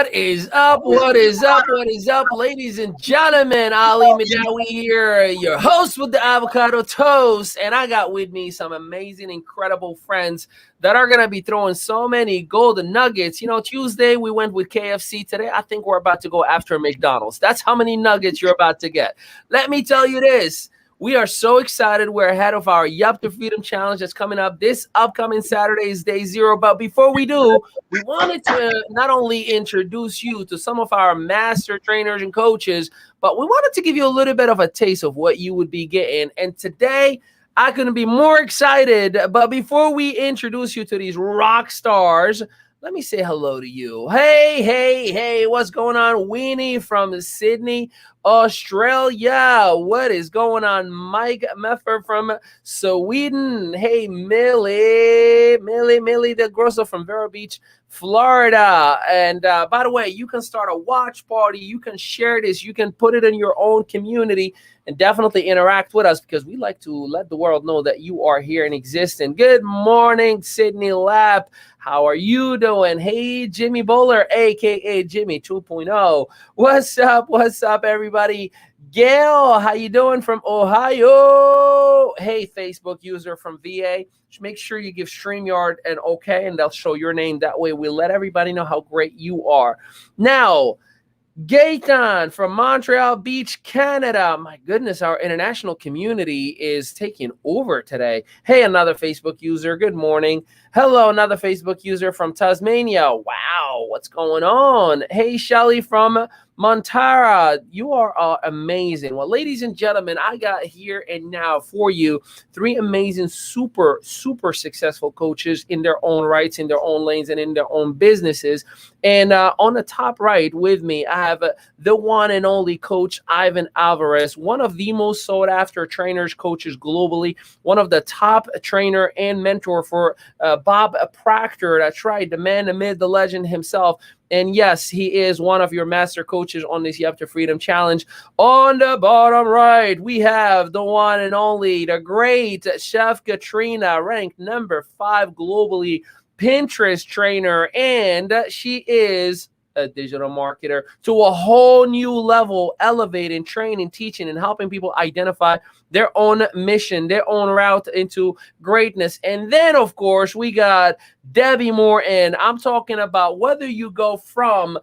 What is up? What is up? What is up, ladies and gentlemen? Ali Madawi here, your host with the avocado toast. And I got with me some amazing, incredible friends that are going to be throwing so many golden nuggets. You know, Tuesday we went with KFC. Today, I think we're about to go after McDonald's. That's how many nuggets you're about to get. Let me tell you this. We are so excited. We're ahead of our Yup to Freedom Challenge that's coming up this upcoming Saturday is day 0. But before we do, we wanted to not only introduce you to some of our master trainers and coaches, but we wanted to give you a little bit of a taste of what you would be getting. And today, I couldn't be more excited. But before we introduce you to these rock stars, let me say hello to you. Hey, what's going on? Weenie from Sydney, Australia. What is going on? Mike Meffer from Sweden. Hey, Millie, the grocer from Vero Beach, Florida. And by the way, you can start a watch party. You can share this. You can put it in your own community and definitely interact with us because we like to let the world know that you are here and exist. And good morning, Sydney Lab. How are you doing? Hey, Jimmy Bowler, a.k.a. Jimmy 2.0. What's up, everybody? Gail, how you doing from Ohio? Hey, Facebook user from VA. Just make sure you give StreamYard an okay, and they'll show your name. That way we'll let everybody know how great you are. Now, Gaetan from Montreal Beach, Canada. My goodness, our international community is taking over today. Hey, another Facebook user. Good morning. Hello, another Facebook user from Tasmania. Wow, what's going on? Hey, Shelly from Montara, you are amazing. Well, ladies and gentlemen, I got here and now for you 3 amazing, super successful coaches in their own rights, in their own lanes, and in their own businesses. And on the top right with me, I have the one and only coach, Ivan Alvarez, one of the most sought after trainers, coaches globally, one of the top trainer and mentor for Bob Proctor. That's right, the man, the myth, the legend himself. And yes, he is one of your master coaches on this Yup to Freedom Challenge. On the bottom right, we have the one and only, the great Chef Katrina, ranked number 5 globally Pinterest trainer. And she is a digital marketer to a whole new level, elevating, training, teaching, and helping people identify their own mission, their own route into greatness. And then, of course, we got Debbie Morton. I'm talking about whether you go from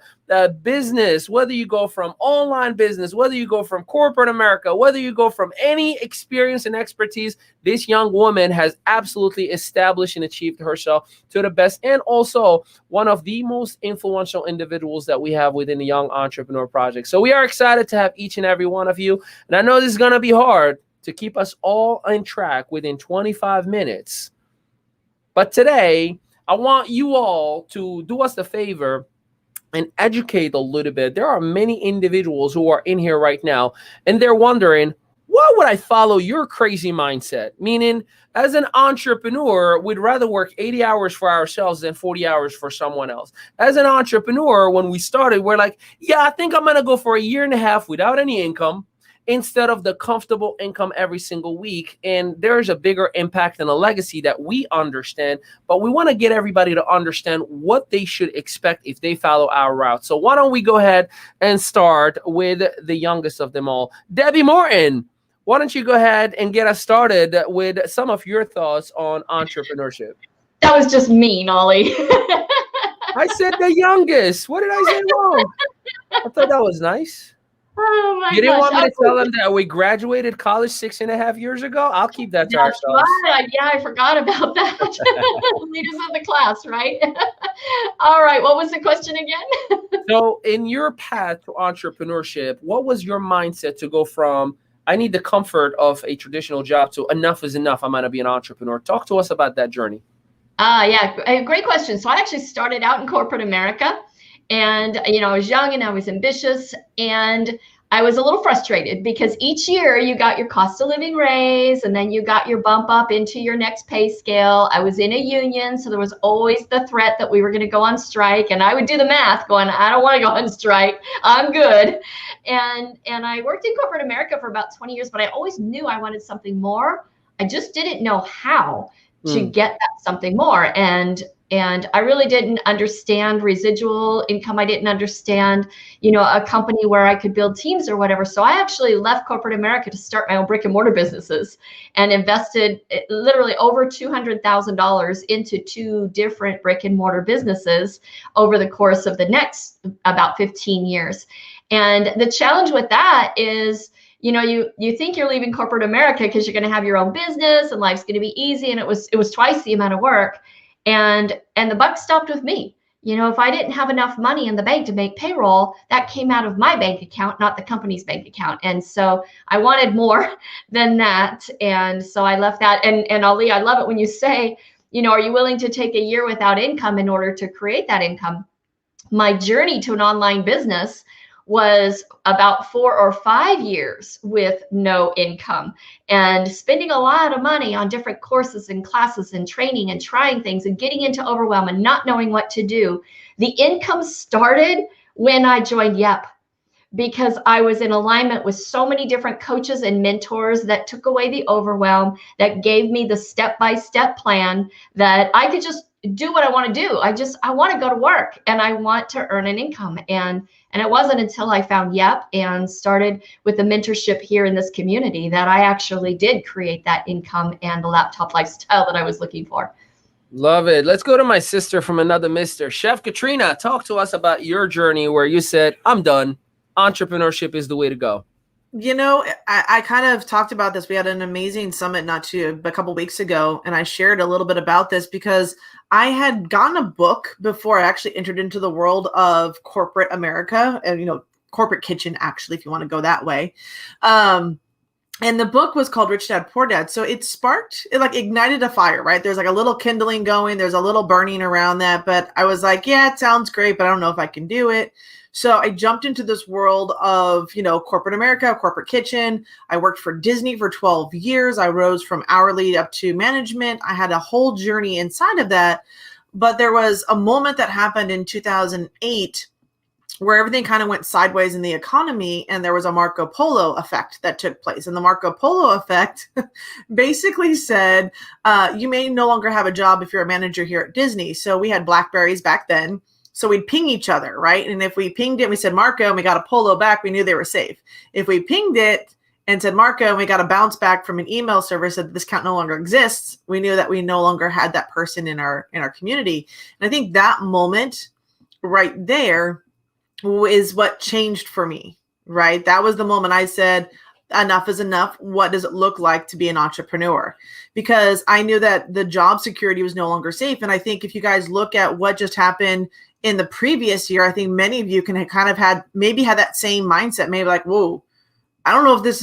business, whether you go from online business, whether you go from corporate America, whether you go from any experience and expertise, this young woman has absolutely established and achieved herself to the best, and also one of the most influential individuals that we have within the Young Entrepreneur Project. So we are excited to have each and every one of you. And I know this is going to be hard to keep us all on track within 25 minutes. But today, I want you all to do us the favor and educate a little bit. There are many individuals who are in here right now, and they're wondering, why would I follow your crazy mindset? Meaning, as an entrepreneur, we'd rather work 80 hours for ourselves than 40 hours for someone else. As an entrepreneur, when we started, we're like, yeah, I think I'm going to go for a year and a half without any income, instead of the comfortable income every single week. And there's a bigger impact and a legacy that we understand, but we want to get everybody to understand what they should expect if they follow our route. So why don't we go ahead and start with the youngest of them all, Debbie Morton. Why don't you go ahead and get us started with some of your thoughts on entrepreneurship? That was just mean, Ollie. I said the youngest. What did I say wrong? I thought that was nice. Oh my gosh. You didn't want me to tell them that we graduated college 6.5 years ago? I'll keep that to ourselves. Right. Yeah, I forgot about that. Leaders of the class, right? All right. What was the question again? So in your path to entrepreneurship, what was your mindset to go from, I need the comfort of a traditional job, to enough is enough, I'm going to be an entrepreneur? Talk to us about that journey. Yeah, great question. So I actually started out in corporate America. And, I was young and I was ambitious, and I was a little frustrated because each year you got your cost of living raise, and then you got your bump up into your next pay scale. I was in a union, so there was always the threat that we were going to go on strike. And I would do the math going, I don't want to go on strike. I'm good. And I worked in corporate America for about 20 years, but I always knew I wanted something more. I just didn't know how to get that something more. And And I really didn't understand residual income. I didn't understand, a company where I could build teams or whatever. So I actually left corporate America to start my own brick and mortar businesses and invested literally over $200,000 into 2 different brick and mortar businesses over the course of the next about 15 years. And the challenge with that is, you think you're leaving corporate America because you're going to have your own business and life's going to be easy. And it was twice the amount of work. And the buck stopped with me. If I didn't have enough money in the bank to make payroll, that came out of my bank account, not the company's bank account. And so I wanted more than that. And so I left that. And Ali, I love it when you say, are you willing to take a year without income in order to create that income? My journey to an online business was about 4 or 5 years with no income and spending a lot of money on different courses and classes and training and trying things and getting into overwhelm and not knowing what to do. The income started when I joined Yep, because I was in alignment with so many different coaches and mentors that took away the overwhelm, that gave me the step-by-step plan that I could just do what I want to do. I want to go to work and I want to earn an income. And it wasn't until I found Yep and started with the mentorship here in this community that I actually did create that income and the laptop lifestyle that I was looking for. Love it. Let's go to my sister from another mister. Chef Katrina, talk to us about your journey where you said, I'm done. Entrepreneurship is the way to go. I kind of talked about this. We had an amazing summit a couple weeks ago, and I shared a little bit about this because I had gotten a book before I actually entered into the world of corporate America and, corporate kitchen, actually, if you want to go that way. And the book was called Rich Dad, Poor Dad. So it ignited a fire, right? There's like a little kindling going. There's a little burning around that. But I was like, yeah, it sounds great, but I don't know if I can do it. So I jumped into this world of, corporate America, corporate kitchen. I worked for Disney for 12 years. I rose from hourly up to management. I had a whole journey inside of that. But there was a moment that happened in 2008 where everything kind of went sideways in the economy, and there was a Marco Polo effect that took place. And the Marco Polo effect basically said, you may no longer have a job if you're a manager here at Disney. So we had BlackBerries back then. So we'd ping each other, right? And if we pinged it, we said Marco, and we got a Polo back, we knew they were safe. If we pinged it and said Marco, and we got a bounce back from an email server said this account no longer exists, we knew that we no longer had that person in our community. And I think that moment right there is what changed for me, right? That was the moment I said, enough is enough. What does it look like to be an entrepreneur? Because I knew that the job security was no longer safe. And I think if you guys look at what just happened in the previous year, I think many of you can kind of had that same mindset, maybe like, whoa, I don't know if this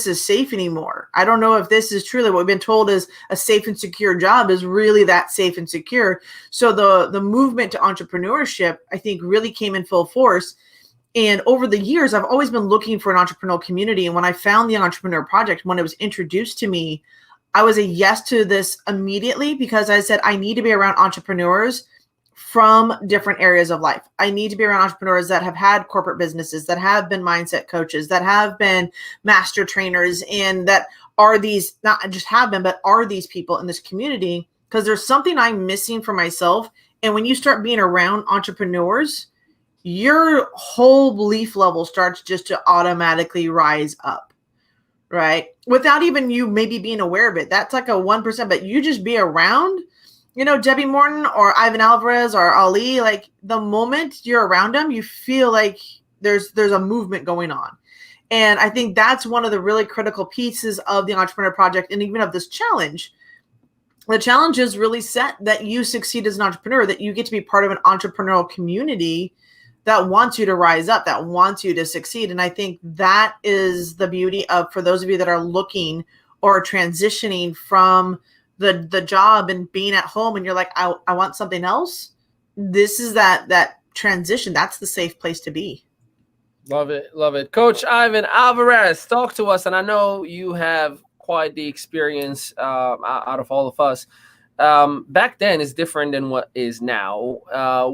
is safe anymore. I don't know if this is truly what we've been told is a safe and secure job is really that safe and secure. So the movement to entrepreneurship, I think, really came in full force. And over the years, I've always been looking for an entrepreneurial community. And when I found the Entrepreneur Project, when it was introduced to me, I was a yes to this immediately because I said, I need to be around entrepreneurs from different areas of life. I need to be around entrepreneurs that have had corporate businesses, that have been mindset coaches, that have been master trainers, and that are these, not just have been, but are these people in this community, because there's something I'm missing for myself. And when you start being around entrepreneurs, your whole belief level starts just to automatically rise up, right? Without even you maybe being aware of it. That's like a 1%, but you just be around, Debbie Morton or Ivan Alvarez or Ali, like the moment you're around them, you feel like there's a movement going on. And I think that's one of the really critical pieces of the Entrepreneur Project and even of this challenge. The challenge is really set that you succeed as an entrepreneur, that you get to be part of an entrepreneurial community that wants you to rise up, that wants you to succeed. And I think that is the beauty of, for those of you that are looking or transitioning from the job and being at home and you're like, I want something else. This is that transition. That's the safe place to be. Love it. Love it. Coach Ivan Alvarez, talk to us. And I know you have quite the experience out of all of us. Back then is different than what is now,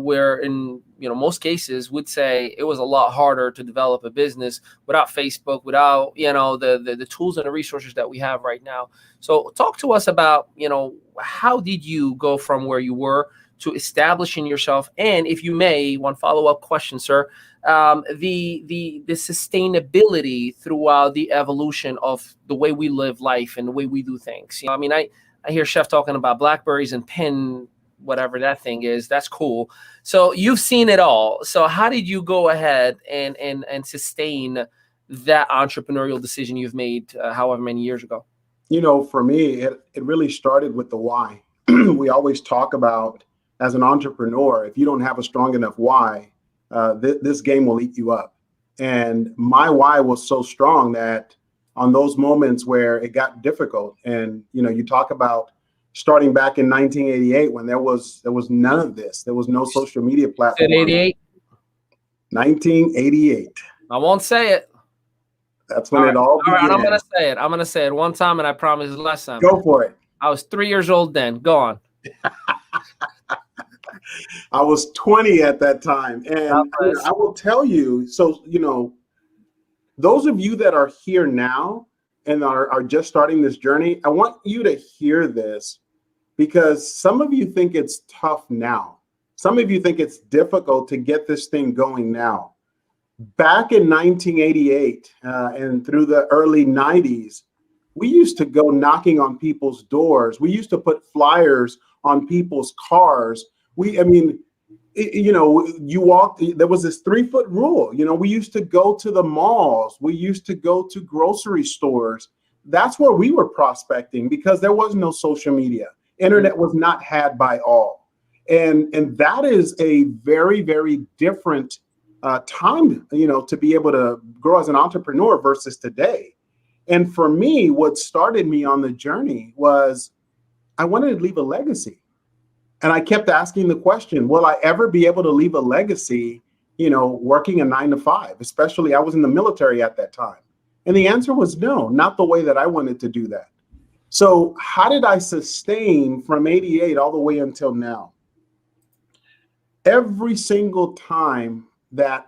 where in most cases would say it was a lot harder to develop a business without Facebook, without the tools and the resources that we have right now. So talk to us about how did you go from where you were to establishing yourself? And if you may, one follow-up question, sir, the sustainability throughout the evolution of the way we live life and the way we do things. I mean, I hear Chef talking about blackberries and pin, whatever that thing is. That's cool. So you've seen it all. So how did you go ahead and sustain that entrepreneurial decision you've made however many years ago? For me, it really started with the why. We always talk about, as an entrepreneur, if you don't have a strong enough why, this game will eat you up. And my why was so strong that on those moments where it got difficult, and you talk about starting back in 1988 when there was none of this. There was no social media platform. 88? 1988. I won't say it. That's when it all began. All right, I'm going to say it one time, and I promise the last time. Go for it. I was 3 years old then. Go on. I was 20 at that time. And I will tell you, so, those of you that are here now and are just starting this journey, I want you to hear this, because some of you think it's tough now. Some of you think it's difficult to get this thing going now. Back in 1988 and through the early 90s, we used to go knocking on people's doors. We used to put flyers on people's cars. You walked, there was this 3-foot rule. We used to go to the malls. We used to go to grocery stores. That's where we were prospecting, because there was no social media. Internet was not had by all. And that is a very, very different time, to be able to grow as an entrepreneur versus today. And for me, what started me on the journey was I wanted to leave a legacy. And I kept asking the question, will I ever be able to leave a legacy, working a 9-to-5, especially I was in the military at that time. And the answer was no, not the way that I wanted to do that. So how did I sustain from 88 all the way until now? Every single time that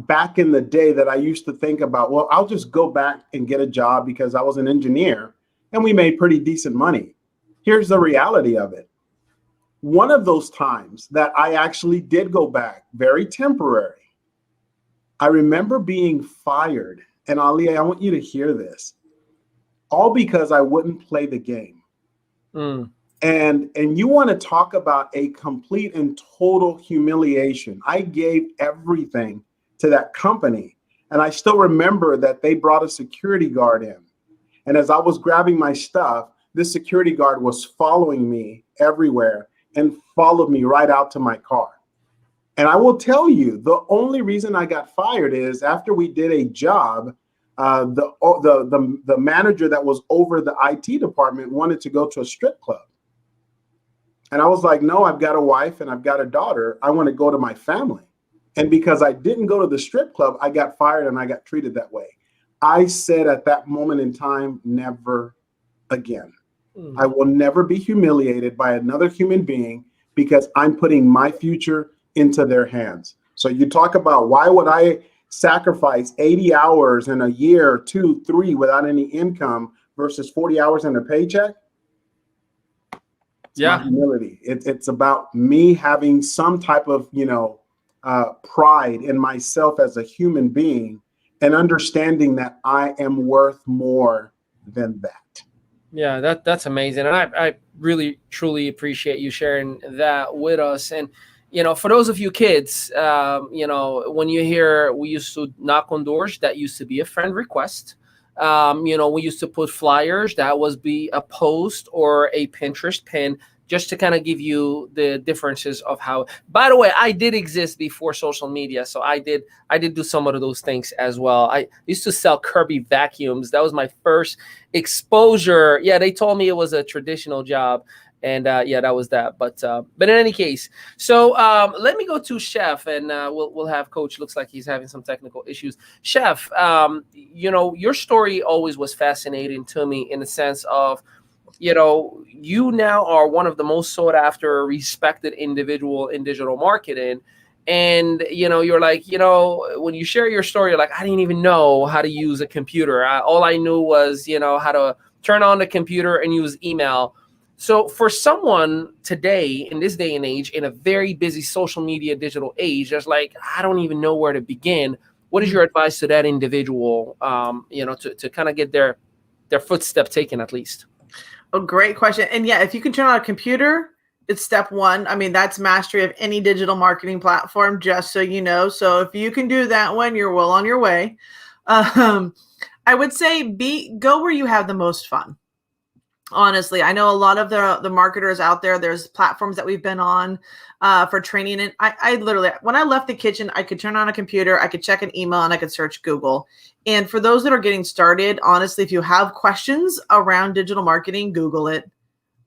back in the day that I used to think about, well, I'll just go back and get a job because I was an engineer and we made pretty decent money. Here's the reality of it. One of those times that I actually did go back, very temporary, I remember being fired. And Ali, I want you to hear this. All because I wouldn't play the game. And you want to talk about a complete and total humiliation. I gave everything to that company. And I still remember that they brought a security guard in. And as I was grabbing my stuff, this security guard was following me everywhere and followed me right out to my car. And I will tell you, the only reason I got fired is after we did a job, the manager that was over the IT department wanted to go to a strip club. And I was like, no, I've got a wife and I've got a daughter. I want to go to my family. And because I didn't go to the strip club, I got fired and I got treated that way. I said at that moment in time, never again. I will never be humiliated by another human being because I'm putting my future into their hands. So you talk about why would I sacrifice 80 hours in a year, 2, 3 without any income versus 40 hours in a paycheck? It's humility. It's about me having some type of, pride in myself as a human being and understanding that I am worth more than that. Yeah, that's amazing. And I really, truly appreciate you sharing that with us. And, for those of you kids, when you hear we used to knock on doors, that used to be a friend request. We used to put flyers, that was be a post or a Pinterest pin, just to kind of give you the differences of how, by the way, I did exist before social media. So I did do some of those things as well. I used to sell Kirby vacuums. That was my first exposure. Yeah, they told me it was a traditional job. And that was that. But in any case, so let me go to Chef, and we'll have Coach. Looks like he's having some technical issues. Chef, your story always was fascinating to me in the sense of, you now are one of the most sought after, respected individual in digital marketing. And, you're like, when you share your story, you're like, I didn't even know how to use a computer. All I knew was, how to turn on the computer and use email. So for someone today, in this day and age, in a very busy social media digital age, that's like, I don't even know where to begin. What is your advice to that individual, to kind of get their footstep taken at least? A great question. And yeah, if you can turn on a computer, it's step one. I mean, that's mastery of any digital marketing platform, just so you know. So if you can do that one, you're well on your way. I would say go where you have the most fun. Honestly, I know a lot of the marketers out there. There's platforms that we've been on for training. And I literally, when I left the kitchen, I could turn on a computer, I could check an email, and I could search Google. And for those that are getting started, honestly, if you have questions around digital marketing, Google it.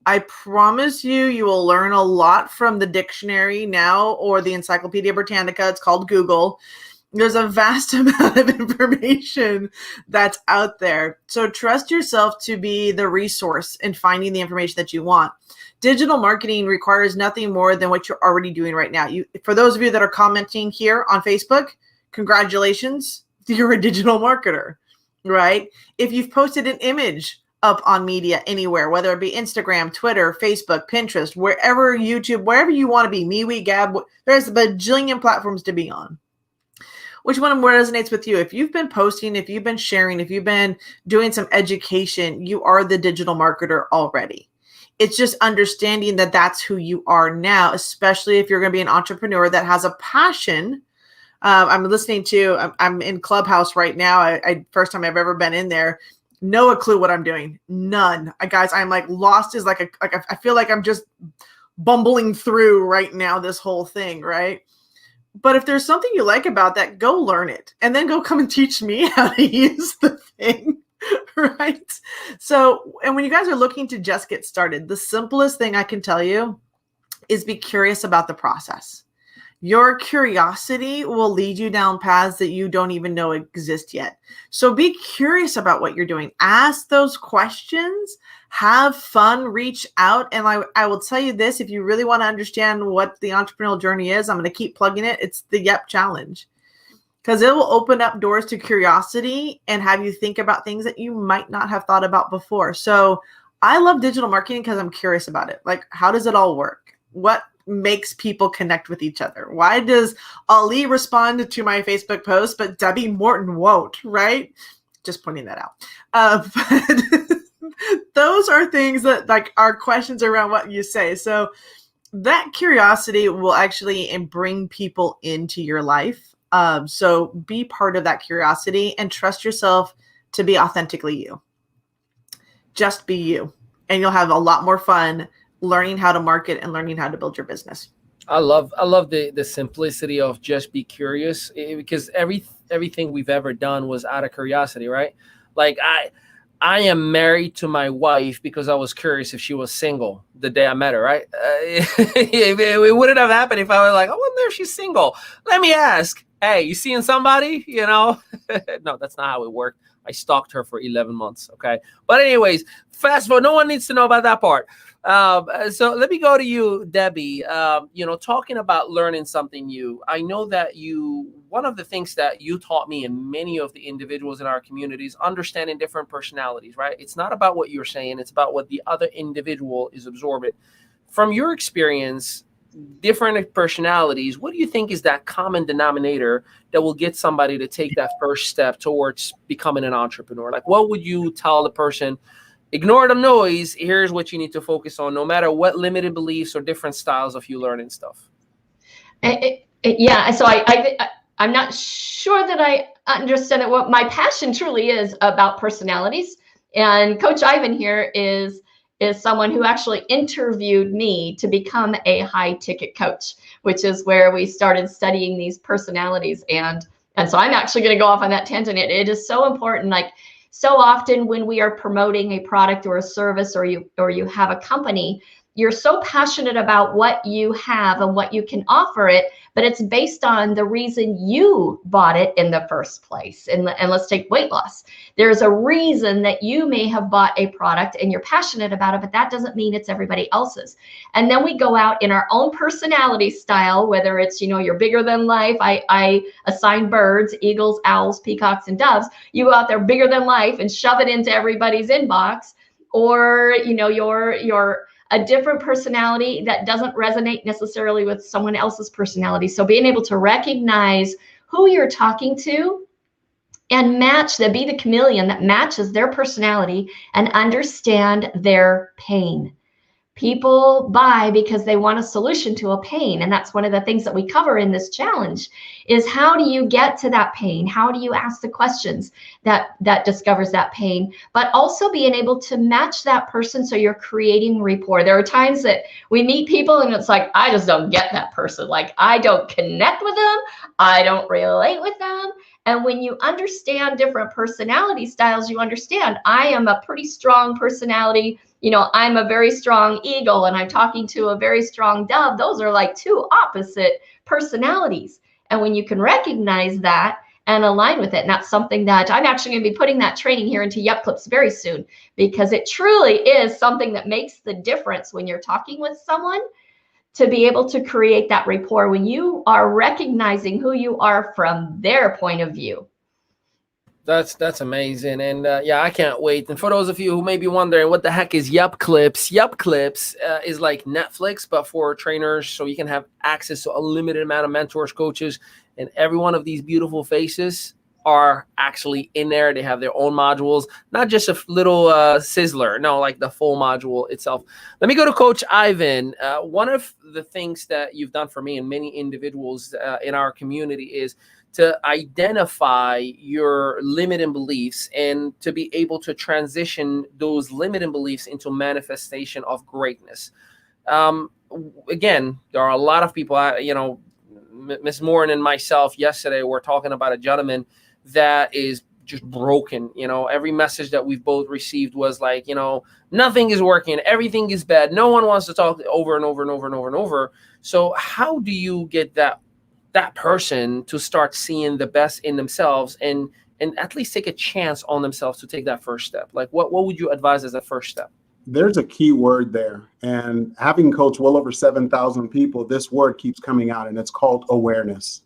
I promise you will learn a lot from the dictionary now or the Encyclopedia Britannica. It's called Google. There's a vast amount of information that's out there. So trust yourself to be the resource in finding the information that you want. Digital marketing requires nothing more than what you're already doing right now. For those of you that are commenting here on Facebook, congratulations, you're a digital marketer, right? If you've posted an image up on media anywhere, whether it be Instagram, Twitter, Facebook, Pinterest, wherever, YouTube, wherever you want to be, MeWe, Gab, there's a bajillion platforms to be on. Which one resonates with you? If you've been posting, if you've been sharing, if you've been doing some education, you are the digital marketer already. It's just understanding that that's who you are now, especially if you're going to be an entrepreneur that has a passion. I'm in Clubhouse right now. I first time I've ever been in there. No clue what I'm doing. None. Guys, I'm like lost as I feel like I'm just bumbling through right now, this whole thing, right? But if there's something you like about that, go learn it and then go come and teach me how to use the thing, right? So, and when you guys are looking to just get started, the simplest thing I can tell you is be curious about the process. Your curiosity will lead you down paths that you don't even know exist yet. So be curious about what you're doing. Ask those questions, have fun, reach out. And I will tell you this, if you really want to understand what the entrepreneurial journey is, I'm going to keep plugging it. It's the YEP challenge, because it will open up doors to curiosity and have you think about things that you might not have thought about before. So I love digital marketing because I'm curious about it. Like, how does it all work? What makes people connect with each other? Why does Ali respond to my Facebook post, but Debbie Morton won't, right? Just pointing that out. But those are things that are questions around what you say. So that curiosity will actually bring people into your life. So be part of that curiosity and trust yourself to be authentically you. Just be you, and you'll have a lot more fun learning how to market and learning how to build your business. I love the simplicity of just be curious, because everything we've ever done was out of curiosity, right? Like I am married to my wife because I was curious if she was single the day I met her, right? It wouldn't have happened if I was like, I wonder if she's single. Let me ask. Hey, you seeing somebody? No, that's not how it worked. I stalked her for 11 months. Okay. But anyways, fast forward. No one needs to know about that part. So let me go to you, Debbie. Talking about learning something new. I know that one of the things that you taught me and many of the individuals in our communities, understanding different personalities, right? It's not about what you're saying. It's about what the other individual is absorbing. From your experience, different personalities, what do you think is that common denominator that will get somebody to take that first step towards becoming an entrepreneur? Like, what would you tell the person? Ignore the noise. Here's what you need to focus on, no matter what limited beliefs or different styles of you learning stuff. Yeah. So I'm not sure that I understand it. What my passion truly is about personalities, and Coach Ivan here is someone who actually interviewed me to become a high ticket coach, which is where we started studying these personalities. And so I'm actually going to go off on that tangent. It is so important. Like, so often when we are promoting a product or a service, or you have a company, you're so passionate about what you have and what you can offer it, but it's based on the reason you bought it in the first place. And let's take weight loss. There's a reason that you may have bought a product and you're passionate about it, but that doesn't mean it's everybody else's. And then we go out in our own personality style, whether it's, you're bigger than life. I assign birds, eagles, owls, peacocks, and doves. You go out there bigger than life and shove it into everybody's inbox, or, you're a different personality that doesn't resonate necessarily with someone else's personality. So being able to recognize who you're talking to and match that, be the chameleon that matches their personality and understand their pain. People buy because they want a solution to a pain. And that's one of the things that we cover in this challenge is how do you get to that pain? How do you ask the questions that discovers that pain, but also being able to match that person so you're creating rapport. There are times that we meet people and it's like, I just don't get that person. Like, I don't connect with them. I don't relate with them. And when you understand different personality styles, you understand I am a pretty strong personality. You know, I'm a very strong eagle and I'm talking to a very strong dove. Those are like two opposite personalities. And when you can recognize that and align with it, and that's something that I'm actually going to be putting that training here into Yup Clips very soon, because it truly is something that makes the difference when you're talking with someone, to be able to create that rapport when you are recognizing who you are from their point of view. That's amazing. And yeah, I can't wait. And for those of you who may be wondering what the heck is Yup Clips, Yup Clips is like Netflix, but for trainers. So you can have access to a limited amount of mentors, coaches, and every one of these beautiful faces are actually in there. They have their own modules, not just a little sizzler. No, like the full module itself. Let me go to Coach Ivan. One of the things that you've done for me and many individuals in our community is to identify your limiting beliefs and to be able to transition those limiting beliefs into manifestation of greatness. Again, there are a lot of people, Miss Morin and myself yesterday were talking about a gentleman that is just broken. Every message that we've both received was like, nothing is working. Everything is bad. No one wants to talk over and over and over and over and over. So how do you get that person to start seeing the best in themselves and at least take a chance on themselves to take that first step? Like what would you advise as a first step? There's a key word there. And having coached well over 7,000 people, this word keeps coming out, and it's called awareness.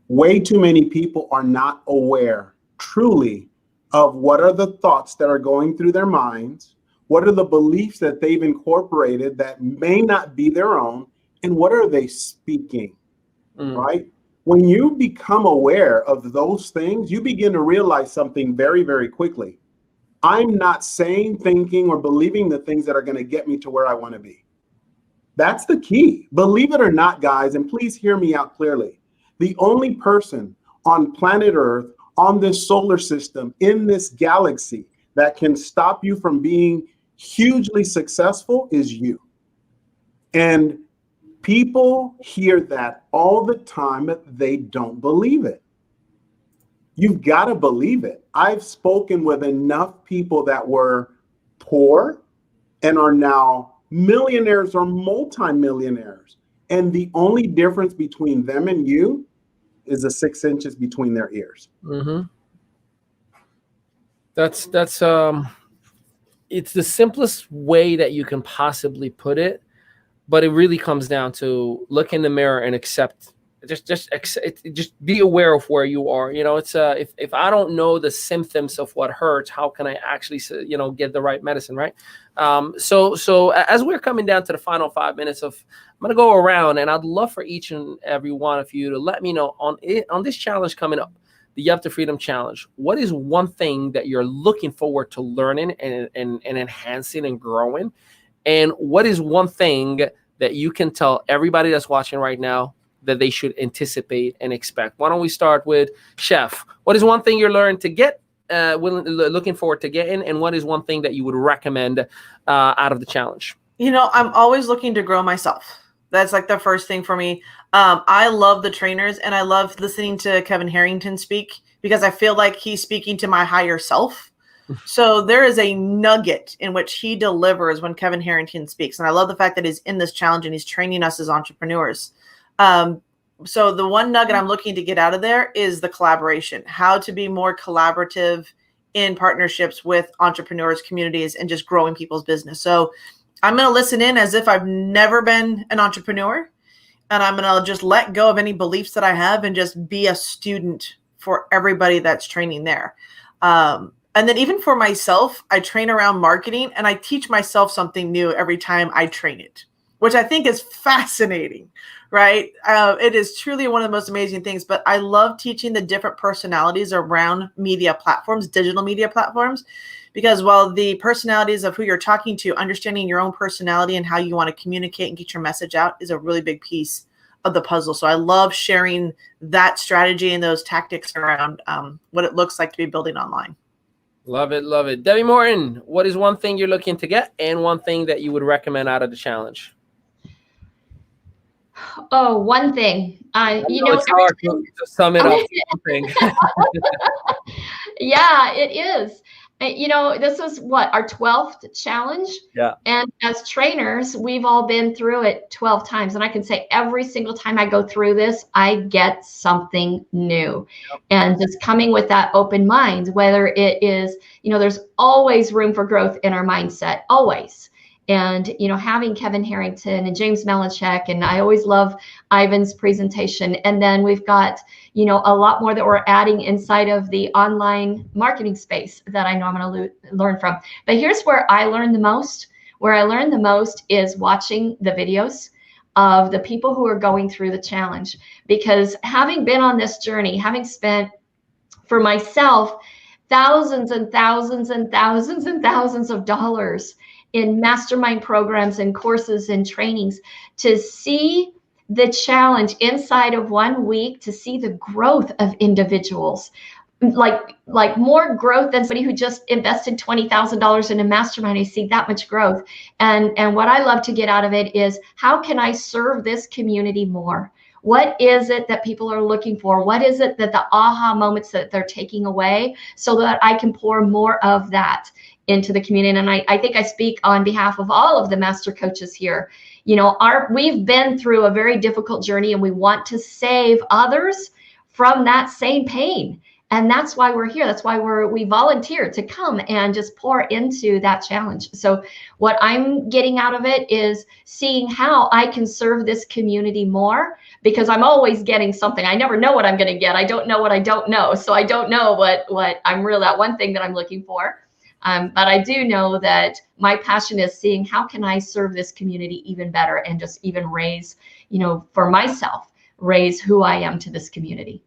Way too many people are not aware truly of what are the thoughts that are going through their minds, what are the beliefs that they've incorporated that may not be their own, and what are they speaking, right? When you become aware of those things, you begin to realize something very, very quickly. I'm not saying, thinking, or believing the things that are going to get me to where I want to be. That's the key. Believe it or not, guys, and please hear me out clearly. The only person on planet Earth, on this solar system, in this galaxy that can stop you from being hugely successful is you. And people hear that all the time, but they don't believe it. You've got to believe it. I've spoken with enough people that were poor and are now millionaires or multimillionaires. And the only difference between them and you is the 6 inches between their ears. Mm-hmm. That's it's the simplest way that you can possibly put it, but it really comes down to look in the mirror and accept. Just be aware of where you are. It's if I don't know the symptoms of what hurts, how can I actually get the right medicine, right? So as we're coming down to the final 5 minutes I'm gonna go around, and I'd love for each and every one of you to let me know on this challenge coming up, the Yup to Freedom Challenge. What is one thing that you're looking forward to learning and enhancing and growing, and what is one thing that you can tell everybody that's watching right now that they should anticipate and expect? Why don't we start with Chef? What is one thing you're learning to get, looking forward to getting, and what is one thing that you would recommend out of the challenge? I'm always looking to grow myself. That's like the first thing for me. I love the trainers, and I love listening to Kevin Harrington speak because I feel like he's speaking to my higher self. So there is a nugget in which he delivers when Kevin Harrington speaks. And I love the fact that he's in this challenge and he's training us as entrepreneurs. So the one nugget I'm looking to get out of there is the collaboration, how to be more collaborative in partnerships with entrepreneurs, communities, and just growing people's business. So I'm going to listen in as if I've never been an entrepreneur, and I'm going to just let go of any beliefs that I have and just be a student for everybody that's training there. And then even for myself, I train around marketing and I teach myself something new every time I train it, which I think is fascinating, right? It is truly one of the most amazing things, but I love teaching the different personalities around media platforms, digital media platforms, because while the personalities of who you're talking to, understanding your own personality and how you want to communicate and get your message out is a really big piece of the puzzle. So I love sharing that strategy and those tactics around what it looks like to be building online. Love it, love it. Debbie Morton, what is one thing you're looking to get and one thing that you would recommend out of the challenge? Oh, one thing. It's hard to sum it up to one thing. Yeah, it is. This is what, our 12th challenge? Yeah. And as trainers, we've all been through it 12 times. And I can say every single time I go through this, I get something new. Yep. And just coming with that open mind, whether it is, there's always room for growth in our mindset, always. And, having Kevin Harrington and James Malinchak, and I always love Ivan's presentation. And then we've got, a lot more that we're adding inside of the online marketing space that I know I'm going to learn from. But here's where I learned the most. Where I learned the most is watching the videos of the people who are going through the challenge. Because having been on this journey, having spent for myself thousands and thousands and thousands and thousands of dollars in mastermind programs and courses and trainings, to see the challenge inside of 1 week, to see the growth of individuals, like more growth than somebody who just invested $20,000 in a mastermind. I see that much growth. And what I love to get out of it is, how can I serve this community more? What is it that people are looking for? What is it that the aha moments that they're taking away, so that I can pour more of that into the community? And I think I speak on behalf of all of the master coaches here. We've been through a very difficult journey, and we want to save others from that same pain. And that's why we're here. That's why we volunteer to come and just pour into that challenge. So what I'm getting out of it is seeing how I can serve this community more, because I'm always getting something. I never know what I'm going to get. I don't know what I don't know. So I don't know what that one thing that I'm looking for. But I do know that my passion is seeing how can I serve this community even better, and just even raise, for myself, raise who I am to this community.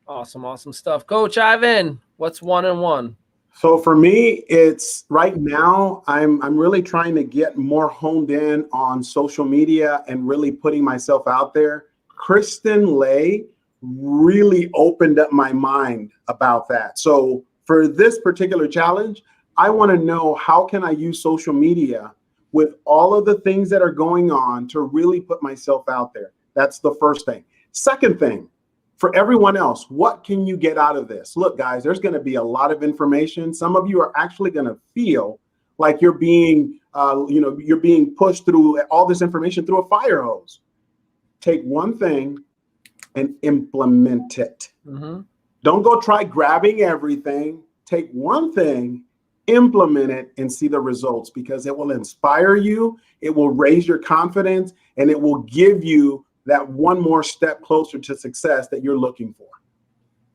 Awesome stuff. Coach Ivan, what's 1 and 1? So for me, it's right now, I'm really trying to get more honed in on social media and really putting myself out there. Kristen Lay really opened up my mind about that. So for this particular challenge, I want to know, how can I use social media with all of the things that are going on to really put myself out there? That's the first thing. Second thing, for everyone else, what can you get out of this? Look, guys, there's going to be a lot of information. Some of you are actually going to feel like you're being, you're being pushed through all this information through a fire hose. Take one thing and implement it. Mm-hmm. Don't go try grabbing everything. Take one thing, implement it, and see the results, because it will inspire you. It will raise your confidence, and it will give you that one more step closer to success that you're looking for.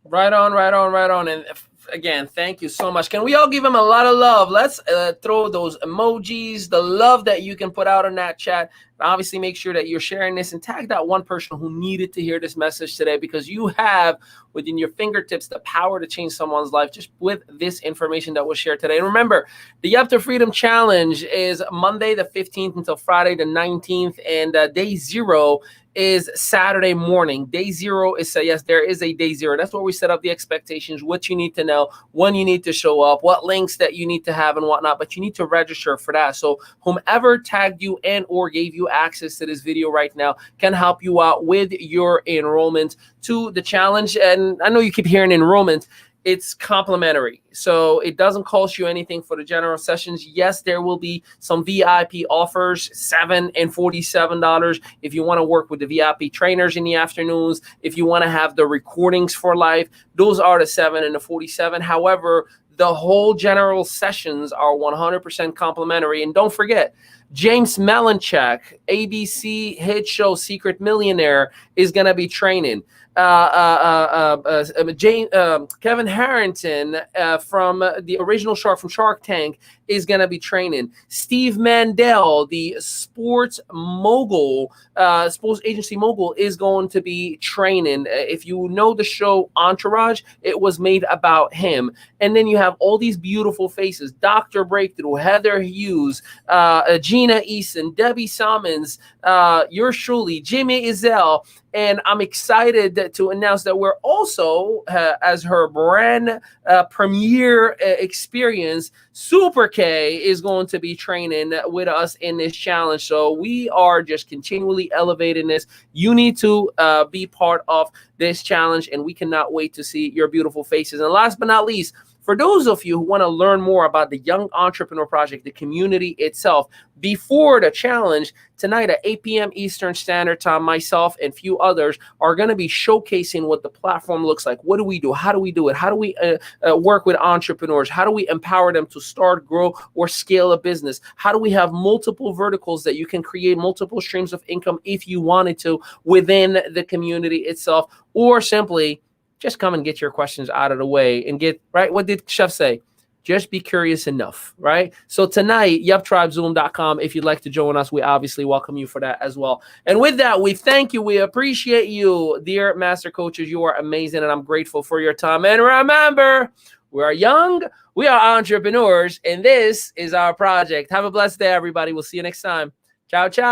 Right on. And again, thank you so much. Can we all give him a lot of love? Let's throw those emojis, the love that you can put out in that chat. Obviously, make sure that you're sharing this and tag that one person who needed to hear this message today, because you have within your fingertips the power to change someone's life just with this information that was shared today. And remember, the Up to Freedom Challenge is Monday the 15th until Friday the 19th, and day 0 is Saturday morning. Day 0 is yes, there is a day 0. That's where we set up the expectations, what you need to know, when you need to show up, what links that you need to have and whatnot, but you need to register for that. So whomever tagged you and or gave you access to this video right now can help you out with your enrollment to the challenge. And I know you keep hearing enrollment. It's complimentary, so it doesn't cost you anything for the general sessions. Yes, there will be some VIP offers, $7 and $47 if you want to work with the VIP trainers in the afternoons. If you want to have the recordings for life, those are the $7 and the $47. However, the whole general sessions are 100% complimentary. And don't forget, James Malinchak, ABC hit show Secret Millionaire, is going to be training. Kevin Harrington from the original Shark from Shark Tank is going to be training. Steve Mandel, the sports agency mogul, is going to be training. If you know the show Entourage, it was made about him. And then you have all these beautiful faces: Dr. Breakthrough, Heather Hughes, Gina Eason, Debbie Salmons, yours truly, Jimmy Ezel. And I'm excited to announce that we're also, as her brand premiere experience, Super K is going to be training with us in this challenge. So we are just continually elevating this. You need to be part of this challenge, and we cannot wait to see your beautiful faces. And last but not least, for those of you who want to learn more about the Young Entrepreneur Project, the community itself, before the challenge, tonight at 8 p.m. Eastern Standard Time, myself and few others are going to be showcasing what the platform looks like. What do we do? How do we do it? How do we work with entrepreneurs? How do we empower them to start, grow, or scale a business? How do we have multiple verticals that you can create multiple streams of income if you wanted to within the community itself, or simply just come and get your questions out of the way and get, right? What did Chef say? Just be curious enough, right? So tonight, yuptribezoom.com. If you'd like to join us, we obviously welcome you for that as well. And with that, we thank you. We appreciate you, dear master coaches. You are amazing, and I'm grateful for your time. And remember, we are young, we are entrepreneurs, and this is our project. Have a blessed day, everybody. We'll see you next time. Ciao, ciao.